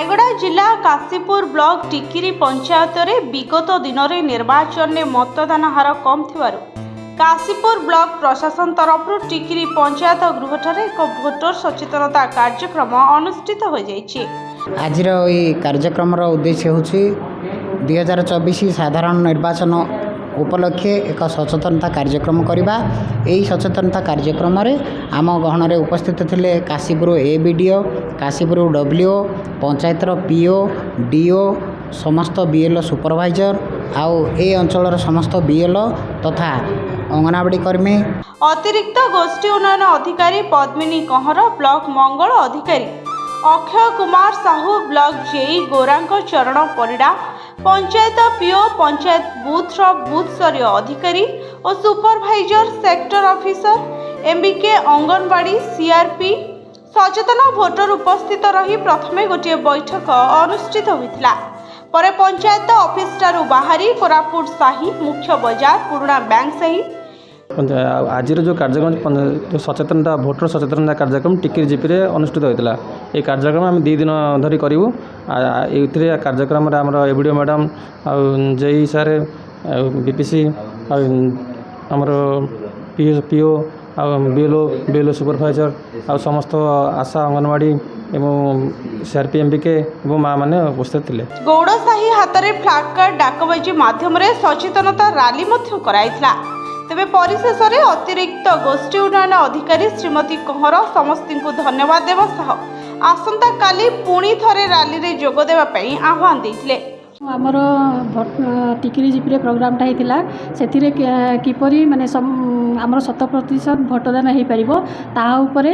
रायगड़ा जिला काशीपुर ब्लॉक टिकिरी पंचायत रे विगत दिन में निर्वाचन में मतदान हार कम थिबारु काशीपुर ब्लॉक प्रशासन तरफ टिकिरी पंचायत गृह एक भोटर सचेतनता कार्यक्रम अनुष्ठित हो जाइछि। आज कार्यक्रम उद्देश्य हूँ 2024 साधारण निर्वाचन उपलक्षे एक सचेतनता कार्यक्रम करवा। यही सचेतनता कार्यक्रम आम गहन में उपस्थित थे काशीपुर एबीडीओ, काशीपुर डब्ल्यूओ, पंचायतर पीओ, डीओ, समस्त बीएलओ सुपरवाइजर आउ ए अंचल समस्त बीएलओ तथा अंगनवाड़ी कर्मी, अतिरिक्त गोष्ठी उन्नयन अधिकारी पद्मिनी कंहर, ब्लॉक मंगल अधिकारी अक्षय कुमार साहू, ब्लॉक जेई गौरांग चरण परिड़ा, पंचायत पीओ, पंचायत बूथ स्तरीय अधिकारी और supervisor, sector officer, MBK, anganwadi, CRP सचेतन भोटर उपस्थित रही प्रथमे गोटे बैठक अनुष्ठित होइतिला। परे पंचायत ऑफिस ठारू बाहरी कोरापुट साही, मुख्य बाजार, पुराना बैंक साही आज जो कार्यक्रम जो सचेतनता भोटर सचेतनता कार्यक्रम टिकिरी जीपी अनुष्ठित होता। ये कार्यक्रम आम 2 दिन धरी करूँ। ये कार्यक्रम आमर एबीडीओ मैडम जेई सार बीपीसी आमर पीओ बीएलओ सुपरवाइजर आ समस्त आशा अंगनवाड़ी एवं सीआरपी एमबीके एवं माँ मैंने उपस्थित थे। गौड़साही हाथ में फ्लैग कार्ड डाकबाजी माध्यम सचेतनता रैली कराइथिला। तेबे परिशेष में अतिरिक्त गोष्ठी उन्नयन अधिकारी श्रीमती कंहर समस्त को धन्यवाद देवा सह आसंता काली पुणी थरे रैली रे जोग देवा पई आह्वान देथिले। आमर टिकिरी जीपी प्रोग्रामटा होता से किपरि माने आमर 100% भोटदान हो पार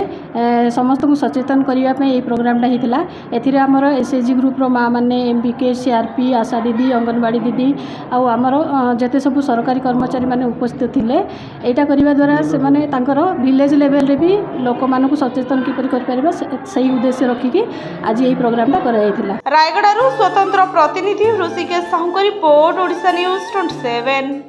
समस्त को सचेतन करने ये प्रोग्रामटा होता। एथिरे आमर एसएचजी ग्रुप्र माँ मैंने एमबीके, सीआरपी, आशा दीदी, अंगनवाड़ी दीदी आमर जिते सब सरकारी कर्मचारी मैंने उपस्थित थे। यहाँ करने द्वारा से माने तांकर विलेज लेवल रे भी लोक मानक सचेतन किपरि कर पारिबा सही उद्देश्य रखिकी आज यही प्रोग्रामटा कराइथिला। रायगड़ारू स्वतंत्र प्रतिनिधि ऋषिकेश साहू को रिपोर्ट, ओडिशा न्यूज 27।